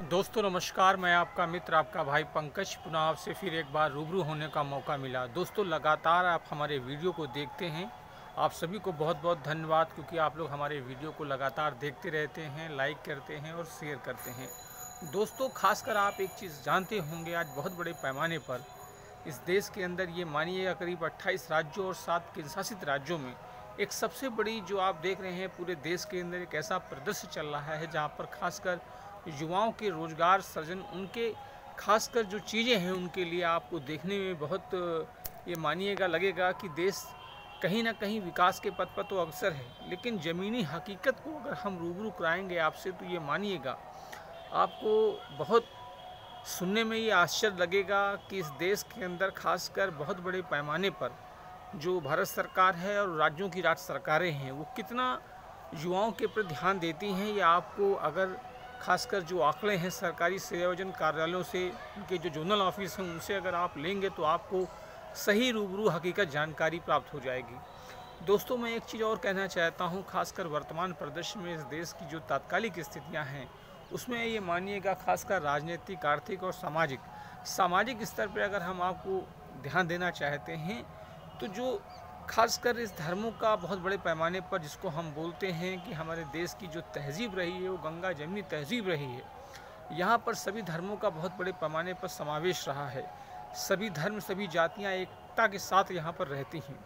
दोस्तों नमस्कार। मैं आपका मित्र आपका भाई पंकज पुनः आपसे फिर एक बार रूबरू होने का मौका मिला। दोस्तों लगातार आप हमारे वीडियो को देखते हैं। आप सभी को बहुत बहुत धन्यवाद, क्योंकि आप लोग हमारे वीडियो को लगातार देखते रहते हैं, लाइक करते हैं और शेयर करते हैं। दोस्तों खासकर आप एक चीज़ जानते होंगे, आज बहुत बड़े पैमाने पर इस देश के अंदर ये मानिएगा करीब 28 राज्यों और 7 केंद्र शासित राज्यों में एक सबसे बड़ी जो आप देख रहे हैं पूरे देश के अंदर एक ऐसा परिदृश्य चल रहा है जहाँ पर खासकर युवाओं के रोजगार सृजन, उनके खासकर जो चीज़ें हैं उनके लिए आपको देखने में बहुत ये मानिएगा लगेगा कि देश कहीं ना कहीं विकास के पथ पर तो अग्रसर है। लेकिन ज़मीनी हकीकत को अगर हम रूबरू कराएंगे आपसे तो ये मानिएगा आपको बहुत सुनने में ये आश्चर्य लगेगा कि इस देश के अंदर खासकर बहुत बड़े पैमाने पर जो भारत सरकार है और राज्यों की राज्य सरकारें हैं वो कितना युवाओं के प्रति ध्यान देती हैं। ये आपको अगर खासकर जो आंकड़े हैं सरकारी सेवायोजन कार्यालयों से, उनके जो जोनल ऑफिस हैं उनसे अगर आप लेंगे तो आपको सही रूबरू हकीकत जानकारी प्राप्त हो जाएगी। दोस्तों मैं एक चीज़ और कहना चाहता हूं, खासकर वर्तमान परिदृश्य में इस देश की जो तात्कालिक स्थितियां हैं उसमें ये मानिएगा खासकर राजनीतिक, आर्थिक और सामाजिक स्तर पर अगर हम आपको ध्यान देना चाहते हैं तो जो खासकर इस धर्मों का बहुत बड़े पैमाने पर जिसको हम बोलते हैं कि हमारे देश की जो तहजीब रही है वो गंगा जमनी तहजीब रही है। यहाँ पर सभी धर्मों का बहुत बड़े पैमाने पर समावेश रहा है। सभी धर्म, सभी जातियाँ एकता के साथ यहाँ पर रहती हैं।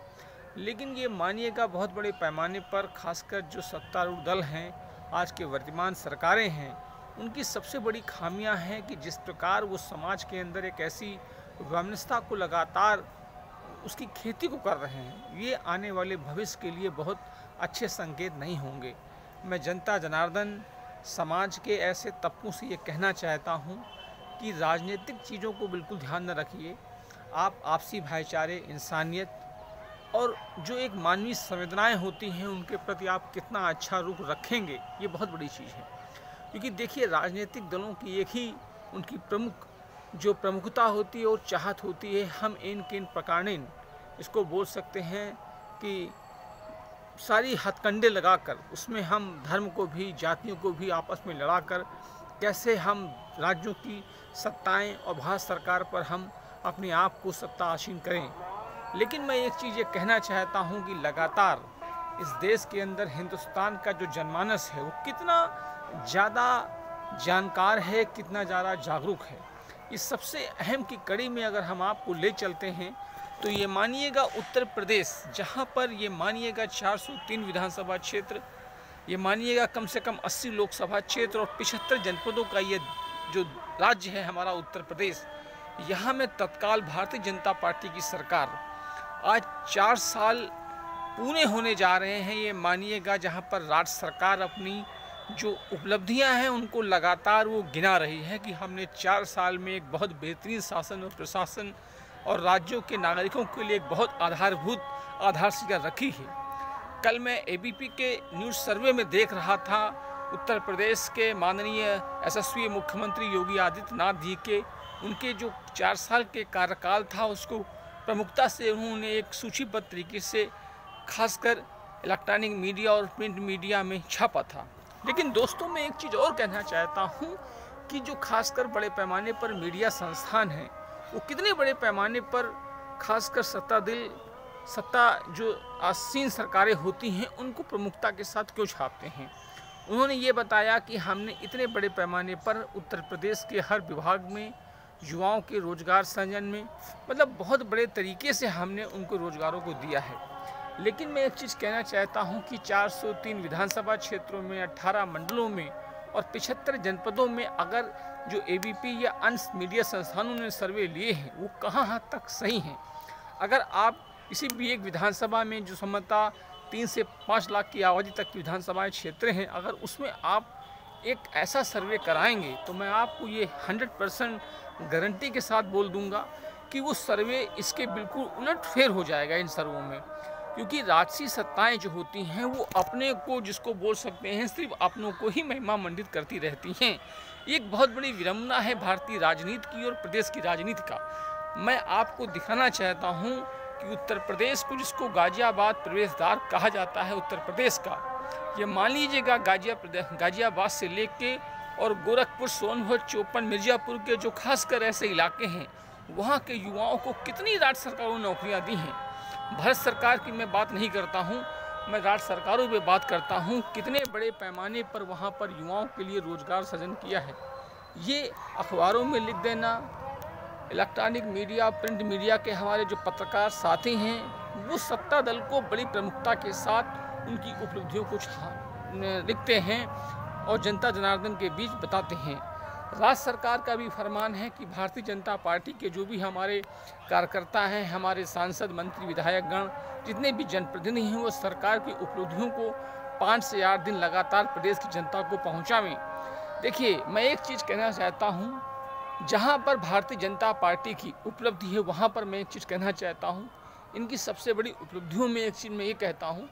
लेकिन ये मानिएगा बहुत बड़े पैमाने पर खासकर जो सत्तारूढ़ दल हैं, आज के वर्तमान सरकारें हैं, उनकी सबसे बड़ी खामियाँ हैं कि जिस प्रकार वो समाज के अंदर एक ऐसी वैमनस्यता को लगातार उसकी खेती को कर रहे हैं, ये आने वाले भविष्य के लिए बहुत अच्छे संकेत नहीं होंगे। मैं जनता जनार्दन समाज के ऐसे तबकों से ये कहना चाहता हूँ कि राजनीतिक चीज़ों को बिल्कुल ध्यान न रखिए। आप आपसी भाईचारे, इंसानियत और जो एक मानवीय संवेदनाएं होती हैं उनके प्रति आप कितना अच्छा रुख रखेंगे, ये बहुत बड़ी चीज़ है। क्योंकि देखिए राजनीतिक दलों की एक ही उनकी प्रमुखता होती है और चाहत होती है, हम इन किन प्रकारेण इसको बोल सकते हैं कि सारी हथकंडे लगाकर उसमें हम धर्म को भी, जातियों को भी आपस में लड़ाकर कैसे हम राज्यों की सत्ताएं और भारत सरकार पर हम अपने आप को सत्ता आसीन करें। लेकिन मैं एक चीज़ ये कहना चाहता हूँ कि लगातार इस देश के अंदर हिंदुस्तान का जो जनमानस है वो कितना ज़्यादा जानकार है, कितना ज़्यादा जागरूक है। इस सबसे अहम की कड़ी में अगर हम आपको ले चलते हैं तो ये मानिएगा उत्तर प्रदेश, जहाँ पर ये मानिएगा 403 विधानसभा क्षेत्र, ये मानिएगा कम से कम 80 लोकसभा क्षेत्र और 75 जनपदों का ये जो राज्य है हमारा उत्तर प्रदेश, यहाँ में तत्काल भारतीय जनता पार्टी की सरकार आज 4 साल पूरे होने जा रहे हैं। ये मानिएगा जहाँ पर राज्य सरकार अपनी जो उपलब्धियां हैं उनको लगातार वो गिना रही है कि हमने 4 साल में एक बहुत बेहतरीन शासन और प्रशासन और राज्यों के नागरिकों के लिए एक बहुत आधारशिला रखी है। कल मैं एबीपी के न्यूज़ सर्वे में देख रहा था, उत्तर प्रदेश के माननीय यशस्वी मुख्यमंत्री योगी आदित्यनाथ जी के उनके जो 4 साल के कार्यकाल था उसको प्रमुखता से उन्होंने एक सूचीबद्ध तरीके से खासकर इलेक्ट्रॉनिक मीडिया और प्रिंट मीडिया में छापा था। लेकिन दोस्तों मैं एक चीज़ और कहना चाहता हूँ कि जो खासकर बड़े पैमाने पर मीडिया संस्थान हैं वो कितने बड़े पैमाने पर खासकर सत्ता जो आसीन सरकारें होती हैं उनको प्रमुखता के साथ क्यों छापते हैं। उन्होंने ये बताया कि हमने इतने बड़े पैमाने पर उत्तर प्रदेश के हर विभाग में युवाओं के रोजगार सृजन में मतलब बहुत बड़े तरीके से हमने उनको रोजगारों को दिया है। लेकिन मैं एक चीज़ कहना चाहता हूं कि 403 विधानसभा क्षेत्रों में, 18 मंडलों में और 75 जनपदों में अगर जो एबीपी या अन्य मीडिया संस्थानों ने सर्वे लिए हैं वो कहाँ हद तक सही हैं। अगर आप किसी भी एक विधानसभा में जो संभवतः 3 से 5 लाख की आबादी तक की विधानसभाएँ क्षेत्र हैं, अगर उसमें आप एक ऐसा सर्वे कराएंगे तो मैं आपको ये 100% गारंटी के साथ बोल दूँगा कि वो सर्वे इसके बिल्कुल उलटफेर हो जाएगा इन सर्वों में। क्योंकि राजसी सत्ताएं जो होती हैं वो अपने को, जिसको बोल सकते हैं, सिर्फ अपनों को ही महिमा मंडित करती रहती हैं। एक बहुत बड़ी विडंबना है भारतीय राजनीति की और प्रदेश की राजनीति का। मैं आपको दिखाना चाहता हूं कि उत्तर प्रदेश को, जिसको गाजियाबाद प्रवेश द्वार कहा जाता है उत्तर प्रदेश का, ये मान लीजिएगा गाजियाबाद से लेके और गोरखपुर, सोनभद्र, चौपन, मिर्ज़ापुर के जो खासकर ऐसे इलाके हैं, वहाँ के युवाओं को कितनी राज्य सरकारों ने नौकरियाँ दी हैं। भारत सरकार की मैं बात नहीं करता हूँ, मैं राज्य सरकारों पे बात करता हूँ। कितने बड़े पैमाने पर वहाँ पर युवाओं के लिए रोजगार सृजन किया है। ये अखबारों में लिख देना, इलेक्ट्रॉनिक मीडिया, प्रिंट मीडिया के हमारे जो पत्रकार साथी हैं, वो सत्ता दल को बड़ी प्रमुखता के साथ उनकी उपलब्धियों को लिखते हैं और जनता जनार्दन के बीच बताते हैं। राज्य सरकार का भी फरमान है कि भारतीय जनता पार्टी के जो भी हमारे कार्यकर्ता हैं, हमारे सांसद, मंत्री, विधायकगण, जितने भी जनप्रतिनिधि हैं, वो सरकार की उपलब्धियों को 5 से 8 दिन लगातार प्रदेश की जनता को पहुंचावें। देखिए, मैं एक चीज़ कहना चाहता हूं, जहां पर भारतीय जनता पार्टी की उपलब्धि है, वहां पर मैं एक चीज़ कहना चाहता हूं। इनकी सबसे बड़ी उपलब्धियों में एक चीज़ मैं ये कहता हूं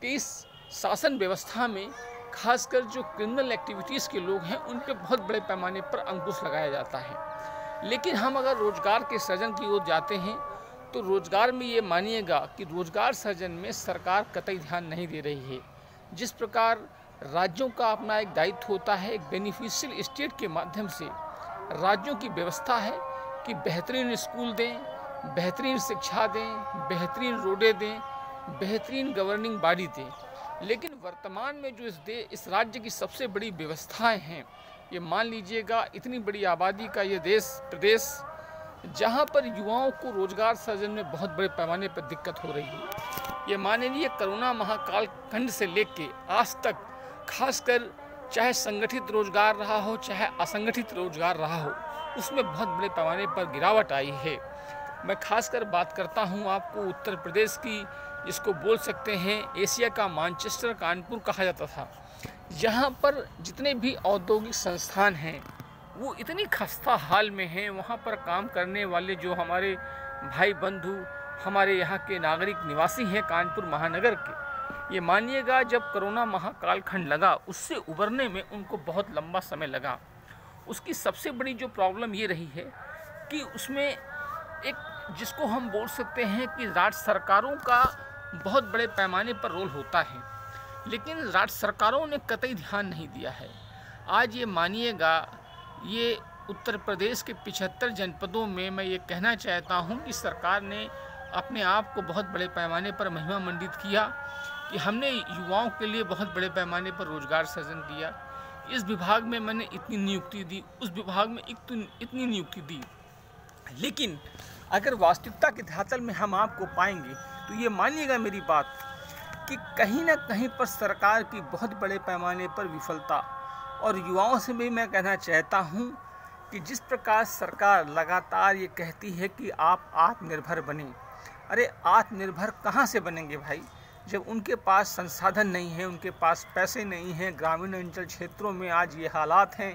कि इस शासन व्यवस्था में खासकर जो क्रिमिनल एक्टिविटीज़ के लोग हैं, उन पे बहुत बड़े पैमाने पर अंकुश लगाया जाता है। लेकिन हम अगर रोजगार के सृजन की ओर जाते हैं, तो रोजगार में ये मानिएगा कि रोजगार सृजन में सरकार कतई ध्यान नहीं दे रही है। जिस प्रकार राज्यों का अपना एक दायित्व होता है, एक बेनिफिशियल स्टेट के माध्यम से राज्यों की व्यवस्था है कि बेहतरीन स्कूल दें, बेहतरीन शिक्षा दें, बेहतरीन रोडें दें, बेहतरीन गवर्निंग बॉडी दें। लेकिन वर्तमान में जो इस राज्य की सबसे बड़ी व्यवस्थाएं हैं, ये मान लीजिएगा इतनी बड़ी आबादी का ये प्रदेश, जहां पर युवाओं को रोजगार सृजन में बहुत बड़े पैमाने पर दिक्कत हो रही है। ये मान लीजिए कोरोना महाकाल खंड से लेके आज तक, खासकर चाहे संगठित रोजगार रहा हो चाहे असंगठित रोजगार रहा हो, उसमें बहुत बड़े पैमाने पर गिरावट आई है। मैं खासकर बात करता हूँ आपको उत्तर प्रदेश की, जिसको बोल सकते हैं एशिया का मैनचेस्टर कानपुर कहा जाता था। यहाँ पर जितने भी औद्योगिक संस्थान हैं, वो इतनी खस्ता हाल में हैं। वहाँ पर काम करने वाले जो हमारे भाई बंधु, हमारे यहाँ के नागरिक निवासी हैं कानपुर महानगर के, ये मानिएगा जब कोरोना महाकाल खंड लगा, उससे उबरने में उनको बहुत लंबा समय लगा। उसकी सबसे बड़ी जो प्रॉब्लम ये रही है कि उसमें एक, जिसको हम बोल सकते हैं कि राज्य सरकारों का बहुत बड़े पैमाने पर रोल होता है, लेकिन राज्य सरकारों ने कतई ध्यान नहीं दिया है। आज ये मानिएगा, ये उत्तर प्रदेश के 75 जनपदों में मैं ये कहना चाहता हूँ कि सरकार ने अपने आप को बहुत बड़े पैमाने पर महिमा मंडित किया कि हमने युवाओं के लिए बहुत बड़े पैमाने पर रोजगार सृजन किया। इस विभाग में मैंने इतनी नियुक्ति दी, उस विभाग में इतनी नियुक्ति दी। लेकिन अगर वास्तविकता के धरातल में हम आपको पाएंगे, तो ये मानिएगा मेरी बात कि कहीं ना कहीं पर सरकार की बहुत बड़े पैमाने पर विफलता। और युवाओं से भी मैं कहना चाहता हूँ कि जिस प्रकार सरकार लगातार ये कहती है कि आप आत्मनिर्भर बने, अरे आत्मनिर्भर कहाँ से बनेंगे भाई, जब उनके पास संसाधन नहीं है, उनके पास पैसे नहीं हैं। ग्रामीण अंचल क्षेत्रों में आज ये हालात हैं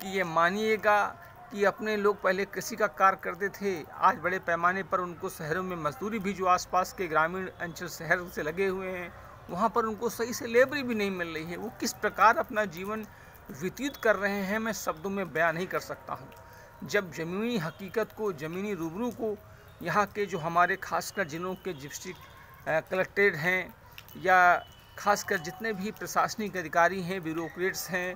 कि ये मानिएगा कि अपने लोग पहले कृषि का कार्य करते थे, आज बड़े पैमाने पर उनको शहरों में मजदूरी भी, जो आसपास के ग्रामीण अंचल शहर से लगे हुए हैं, वहाँ पर उनको सही से लेबरी भी नहीं मिल रही है। वो किस प्रकार अपना जीवन व्यतीत कर रहे हैं, मैं शब्दों में बयान नहीं कर सकता हूँ। जब ज़मीनी हकीकत को, ज़मीनी रूबरू को यहाँ के जो हमारे खासकर जिलों के डिस्ट्रिक्ट कलेक्ट्रेट हैं, या खासकर जितने भी प्रशासनिक अधिकारी हैं, ब्यूरोक्रेट्स हैं,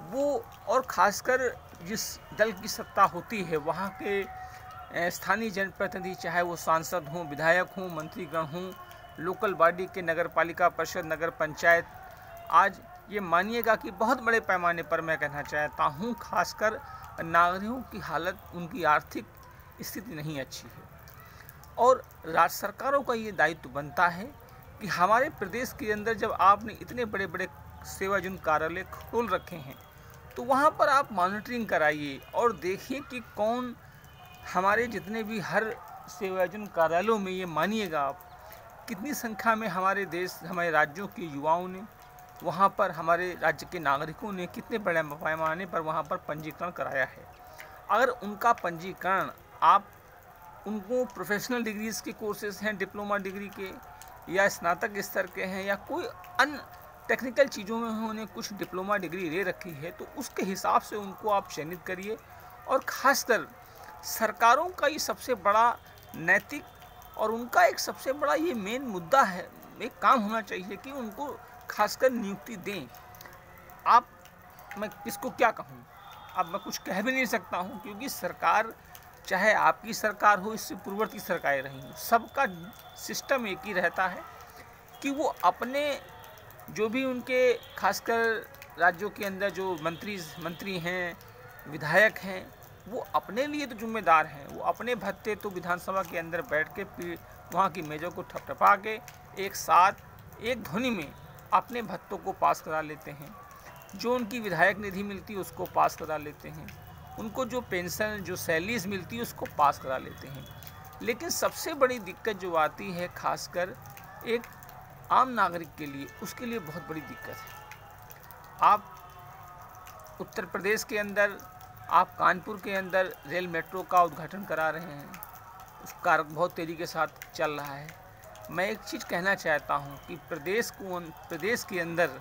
वो और ख़ासकर जिस दल की सत्ता होती है, वहाँ के स्थानीय जनप्रतिनिधि, चाहे वो सांसद हों, विधायक हों, मंत्रीगण हों, लोकल बॉडी के नगर पालिका परिषद, नगर पंचायत, आज ये मानिएगा कि बहुत बड़े पैमाने पर मैं कहना चाहता हूँ, खासकर नागरिकों की हालत, उनकी आर्थिक स्थिति नहीं अच्छी है। और राज्य सरकारों का ये दायित्व बनता है कि हमारे प्रदेश के अंदर जब आपने इतने बड़े बड़े सेवाजन कार्यालय खोल रखे हैं, तो वहाँ पर आप मॉनिटरिंग कराइए और देखिए कि कौन हमारे जितने भी हर सेवाजन कार्यालयों में, ये मानिएगा आप, कितनी संख्या में हमारे देश, हमारे राज्यों के युवाओं ने, वहाँ पर हमारे राज्य के नागरिकों ने कितने बड़े पैमाने पर वहाँ पर पंजीकरण कराया है। अगर उनका पंजीकरण, आप उनको प्रोफेशनल डिग्रीज़ के कोर्सेज हैं, डिप्लोमा डिग्री के या स्नातक स्तर के हैं, या कोई अन्य टेक्निकल चीज़ों में उन्होंने कुछ डिप्लोमा डिग्री ले रखी है, तो उसके हिसाब से उनको आप चयनित करिए। और ख़ासकर सरकारों का ये सबसे बड़ा नैतिक और उनका एक सबसे बड़ा ये मेन मुद्दा है, एक काम होना चाहिए कि उनको खासकर नियुक्ति दें। आप मैं किसको क्या कहूँ, अब मैं कुछ कह भी नहीं सकता हूँ, क्योंकि सरकार चाहे आपकी सरकार हो, इससे पूर्ववर्ती सरकारें रही हों, सबका सिस्टम एक ही रहता है कि वो अपने जो भी उनके खासकर राज्यों के अंदर जो मंत्री हैं, विधायक हैं, वो अपने लिए तो जिम्मेदार हैं। वो अपने भत्ते तो विधानसभा के अंदर बैठ के वहाँ की मेज़ों को ठपठपा के एक साथ एक ध्वनि में अपने भत्तों को पास करा लेते हैं। जो उनकी विधायक निधि मिलती है उसको पास करा लेते हैं, उनको जो पेंशन जो सैलरीज मिलती है उसको पास करा लेते हैं। लेकिन सबसे बड़ी दिक्कत जो आती है खासकर एक आम नागरिक के लिए, उसके लिए बहुत बड़ी दिक्कत है। आप उत्तर प्रदेश के अंदर, आप कानपुर के अंदर रेल मेट्रो का उद्घाटन करा रहे हैं, उसका कार्य बहुत तेज़ी के साथ चल रहा है। मैं एक चीज़ कहना चाहता हूं कि प्रदेश के अंदर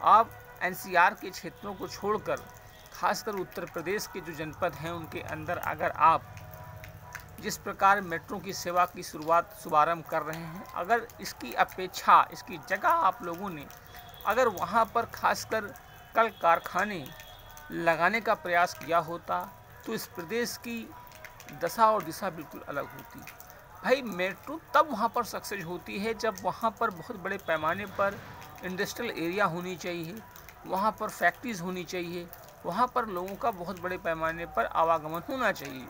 आप एनसीआर के क्षेत्रों को छोड़कर खासकर उत्तर प्रदेश के जो जनपद हैं उनके अंदर अगर आप जिस प्रकार मेट्रो की सेवा की शुभारंभ कर रहे हैं, अगर इसकी अपेक्षा, इसकी जगह आप लोगों ने अगर वहाँ पर खासकर कल कारखाने लगाने का प्रयास किया होता तो इस प्रदेश की दशा और दिशा बिल्कुल अलग होती। भाई मेट्रो तब वहाँ पर सक्सेस होती है जब वहाँ पर बहुत बड़े पैमाने पर इंडस्ट्रियल एरिया होनी चाहिए, वहाँ पर फैक्ट्रीज होनी चाहिए, वहाँ पर लोगों का बहुत बड़े पैमाने पर आवागमन होना चाहिए।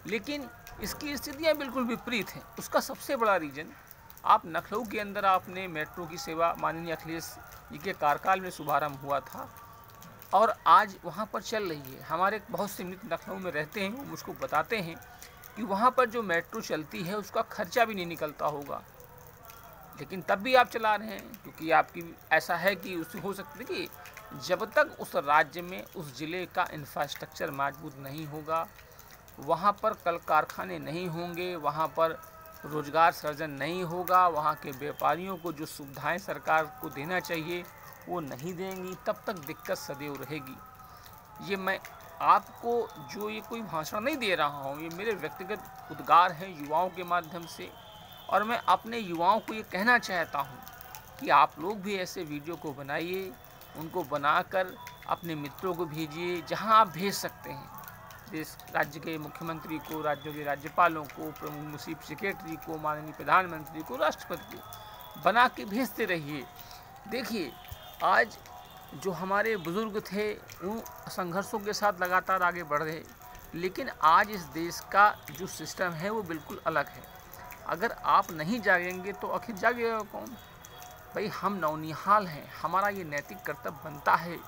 लेकिन इसकी स्थितियाँ बिल्कुल विपरीत हैं। उसका सबसे बड़ा रीज़न, आप लखनऊ के अंदर आपने मेट्रो की सेवा माननीय अखिलेश जी के कार्यकाल में शुभारंभ हुआ था और आज वहाँ पर चल रही है। हमारे बहुत से मित्र लखनऊ में रहते हैं, वो मुझको बताते हैं कि वहाँ पर जो मेट्रो चलती है उसका खर्चा भी नहीं निकलता होगा, लेकिन तब भी आप चला रहे हैं क्योंकि आपकी ऐसा है कि उससे हो सकता है कि जब तक उस राज्य में उस ज़िले का इंफ्रास्ट्रक्चर मजबूत नहीं होगा, वहाँ पर कल कारखाने नहीं होंगे, वहाँ पर रोज़गार सृजन नहीं होगा, वहाँ के व्यापारियों को जो सुविधाएं सरकार को देना चाहिए वो नहीं देंगी, तब तक दिक्कत सदैव रहेगी। ये मैं आपको जो ये कोई भाषण नहीं दे रहा हूँ, ये मेरे व्यक्तिगत उद्गार हैं युवाओं के माध्यम से, और मैं अपने युवाओं को ये कहना चाहता हूँ कि आप लोग भी ऐसे वीडियो को बनाइए, उनको बनाकर अपने मित्रों को भेजिए जहाँ आप भेज सकते हैं। देश राज्य के मुख्यमंत्री को, राज्यों के राज्यपालों को, प्रमुख चीफ सेक्रेटरी को, माननीय प्रधानमंत्री को, राष्ट्रपति को बना के भेजते रहिए। देखिए आज जो हमारे बुज़ुर्ग थे वो संघर्षों के साथ लगातार आगे बढ़ रहे, लेकिन आज इस देश का जो सिस्टम है वो बिल्कुल अलग है। अगर आप नहीं जागेंगे तो आखिर जागेगा कौन? भाई हम नौनिहाल हैं, हमारा ये नैतिक कर्तव्य बनता है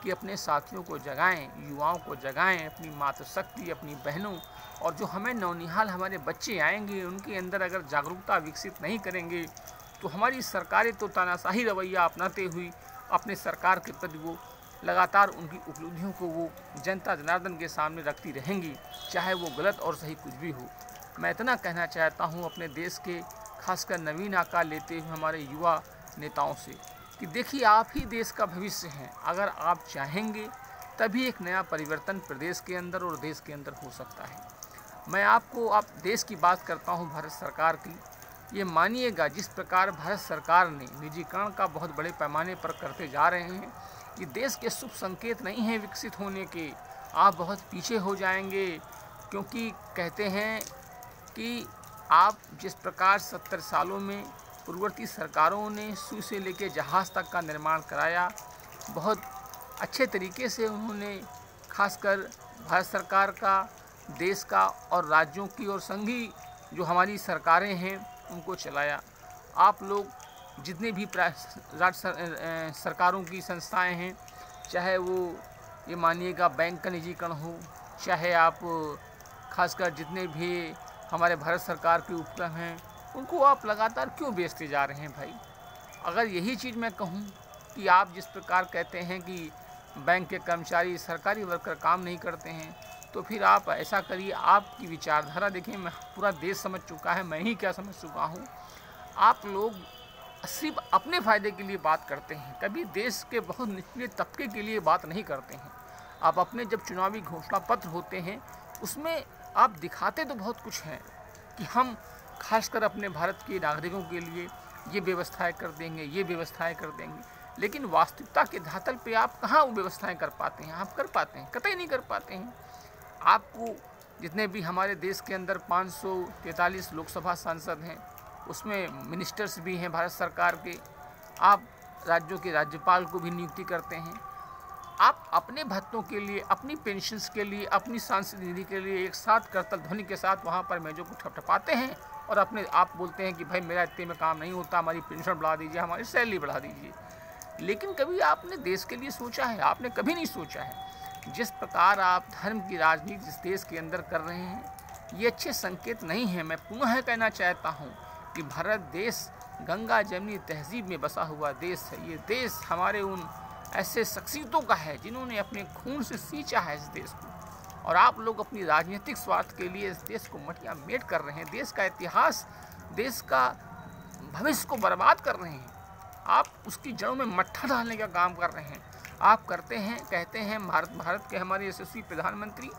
कि अपने साथियों को जगाएं, युवाओं को जगाएं, अपनी मातृशक्ति, अपनी बहनों, और जो हमें नौनिहाल हमारे बच्चे आएंगे उनके अंदर अगर जागरूकता विकसित नहीं करेंगे तो हमारी सरकारें तो तानाशाही रवैया अपनाते हुए अपने सरकार के प्रति वो लगातार उनकी उपलब्धियों को वो जनता जनार्दन के सामने रखती रहेंगी, चाहे वो गलत और सही कुछ भी हो। मैं इतना कहना चाहता हूँ अपने देश के खासकर नवीन आकार लेते हुए हमारे युवा नेताओं से कि देखिए आप ही देश का भविष्य हैं। अगर आप चाहेंगे तभी एक नया परिवर्तन प्रदेश के अंदर और देश के अंदर हो सकता है। मैं आप देश की बात करता हूँ, भारत सरकार की। ये मानिएगा जिस प्रकार भारत सरकार ने निजीकरण का बहुत बड़े पैमाने पर करते जा रहे हैं, ये देश के शुभ संकेत नहीं हैं विकसित होने के। आप बहुत पीछे हो जाएंगे, क्योंकि कहते हैं कि आप जिस प्रकार 70 सालों में पूर्ववर्ती सरकारों ने सुई से लेकर जहाज़ तक का निर्माण कराया, बहुत अच्छे तरीके से उन्होंने खासकर भारत सरकार का, देश का और राज्यों की और संघीय जो हमारी सरकारें हैं उनको चलाया। आप लोग जितने भी राज्य सरकारों की संस्थाएं हैं, चाहे वो ये मानिएगा बैंक का निजीकरण हो, चाहे आप खासकर जितने भी हमारे भारत सरकार के उपक्रम हैं उनको आप लगातार क्यों बेचते जा रहे हैं भाई? अगर यही चीज़ मैं कहूँ कि आप जिस प्रकार कहते हैं कि बैंक के कर्मचारी, सरकारी वर्कर काम नहीं करते हैं, तो फिर आप ऐसा करिए, आपकी विचारधारा देखिए, मैं पूरा देश समझ चुका है, मैं ही क्या समझ चुका हूँ। आप लोग सिर्फ अपने फ़ायदे के लिए बात करते हैं, कभी देश के बहुत निचले तबके के लिए बात नहीं करते हैं। आप अपने जब चुनावी घोषणा पत्र होते हैं उसमें आप दिखाते तो बहुत कुछ हैं कि हम खासकर अपने भारत के नागरिकों के लिए ये व्यवस्थाएं कर देंगे, ये व्यवस्थाएं कर देंगे, लेकिन वास्तविकता के धरातल पे आप कहाँ वो व्यवस्थाएं कर पाते हैं? आप कर पाते हैं? कतई नहीं कर पाते हैं। आपको जितने भी हमारे देश के अंदर 543 लोकसभा सांसद हैं, उसमें मिनिस्टर्स भी हैं भारत सरकार के, आप राज्यों के राज्यपाल को भी नियुक्ति करते हैं। आप अपने भत्तों के लिए, अपनी पेंशन्स के लिए, अपनी सांसद निधि के लिए एक साथ करतल ध्वनि के साथ वहाँ पर मेजों को ठपठपाते हैं और अपने आप बोलते हैं कि भाई मेरा इतने में काम नहीं होता, हमारी पेंशन बढ़ा दीजिए, हमारी सैलरी बढ़ा दीजिए। लेकिन कभी आपने देश के लिए सोचा है? आपने कभी नहीं सोचा है। जिस प्रकार आप धर्म की राजनीति जिस देश के अंदर कर रहे हैं, ये अच्छे संकेत नहीं है। मैं पुनः कहना चाहता हूँ कि भारत देश गंगा जमुनी तहजीब में बसा हुआ देश है। ये देश हमारे उन ऐसे शख्सियतों का है जिन्होंने अपने खून से सींचा है इस देश को, और आप लोग अपनी राजनीतिक स्वार्थ के लिए इस देश को मटिया मेट कर रहे हैं। देश का इतिहास, देश का भविष्य को बर्बाद कर रहे हैं। आप उसकी जड़ों में मट्ठा डालने का काम कर रहे हैं। आप करते हैं, कहते हैं भारत के हमारे यशस्वी प्रधानमंत्री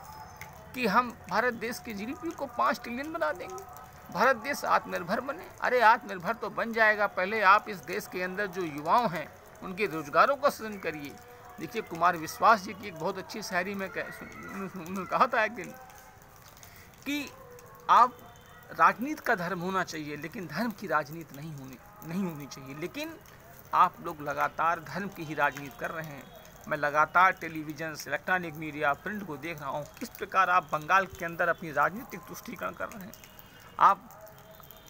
कि हम भारत देश के जीडीपी को 5 ट्रिलियन बना देंगे, भारत देश आत्मनिर्भर बने। अरे आत्मनिर्भर तो बन जाएगा, पहले आप इस देश के अंदर जो युवाओं हैं उनके रोजगारों का सृजन करिए। देखिए, कुमार विश्वास जी की एक बहुत अच्छी शायरी में उन्होंने कहा था एक दिन कि आप राजनीति का धर्म होना चाहिए, लेकिन धर्म की राजनीति नहीं होनी चाहिए। लेकिन आप लोग लगातार धर्म की ही राजनीति कर रहे हैं। मैं लगातार टेलीविज़न, इलेक्ट्रॉनिक मीडिया, प्रिंट को देख रहा हूँ किस प्रकार आप बंगाल के अंदर अपनी राजनीतिक तुष्टीकरण कर रहे हैं। आप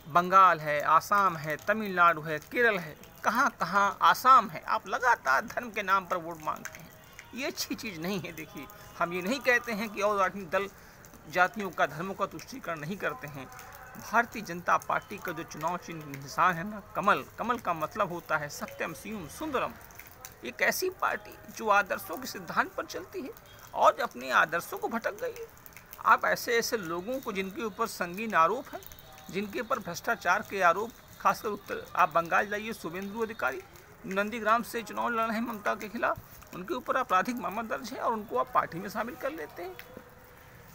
बंगाल है, आसाम है, तमिलनाडु है, केरल है, कहाँ कहाँ आसाम है, आप लगातार धर्म के नाम पर वोट मांगते हैं। ये अच्छी चीज़ नहीं है। देखिए, हम ये नहीं कहते हैं कि और राजनीतिक दल जातियों का, धर्मों का तुष्टीकरण नहीं करते हैं। भारतीय जनता पार्टी का जो चुनाव चिन्ह निशान है ना, कमल, कमल का मतलब होता है सत्यम शिवम सुंदरम। एक ऐसी पार्टी जो आदर्शों के सिद्धांत पर चलती है और अपने आदर्शों को भटक गई है। आप ऐसे लोगों को जिनके ऊपर संगीन आरोप है, जिनके ऊपर भ्रष्टाचार के आरोप, खासकर उत्तर आप बंगाल जाइए, शुभेंदु अधिकारी नंदीग्राम से चुनाव लड़ रहे हैं ममता के खिलाफ, उनके ऊपर आपराधिक मामला दर्ज है और उनको आप पार्टी में शामिल कर लेते हैं।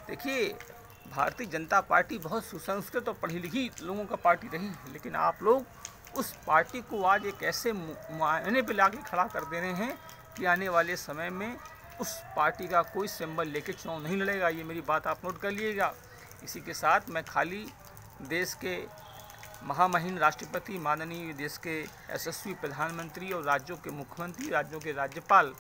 देखिए, भारतीय जनता पार्टी बहुत सुसंस्कृत और पढ़ी लिखी लोगों का पार्टी रही है, लेकिन आप लोग उस पार्टी को आज एक ऐसे मुआयने पे लाके खड़ा कर दे रहे हैं कि आने वाले समय में उस पार्टी का कोई सिंबल लेके चुनाव नहीं लड़ेगा। ये मेरी बात आप नोट कर लीजिएगा। इसी के साथ मैं खाली देश के महामहिम राष्ट्रपति, माननीय देश के यशस्वी प्रधानमंत्री और राज्यों के मुख्यमंत्री, राज्यों के राज्यपाल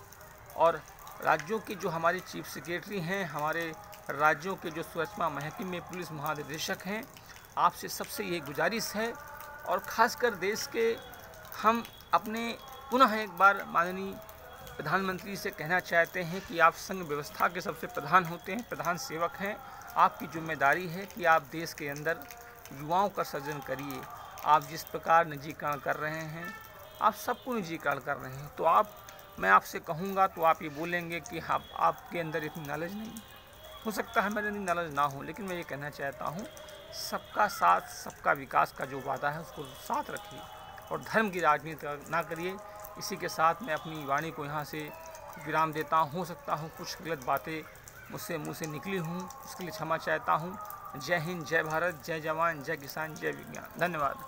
और राज्यों के जो हमारे चीफ सेक्रेटरी हैं, हमारे राज्यों के जो सुरक्षा महकमे में पुलिस महानिदेशक हैं, आपसे सबसे ये गुजारिश है और ख़ासकर देश के हम अपने पुनः एक बार माननीय प्रधानमंत्री से कहना चाहते हैं कि आप संघ व्यवस्था के सबसे प्रधान होते हैं, प्रधान सेवक हैं। आपकी जिम्मेदारी है कि आप देश के अंदर युवाओं का सृजन करिए। आप जिस प्रकार निजीकरण कर रहे हैं, आप सबको निजीकरण कर रहे हैं, तो मैं आपसे कहूँगा तो आप ये बोलेंगे कि हाँ, आपके अंदर इतनी नॉलेज नहीं। हो सकता है मेरे अंदर नॉलेज ना हो, लेकिन मैं ये कहना चाहता हूँ, सबका साथ, सबका विकास का जो वादा है उसको साथ रखिए और धर्म की राजनीति ना करिए। इसी के साथ मैं अपनी वाणी को यहाँ से विराम देता हूँ। हो सकता हूँ कुछ गलत बातें मुझसे मुँह से निकली हूँ, उसके लिए क्षमा चाहता हूँ। जय हिंद, जय भारत, जय जवान, जय किसान, जय विज्ञान। धन्यवाद।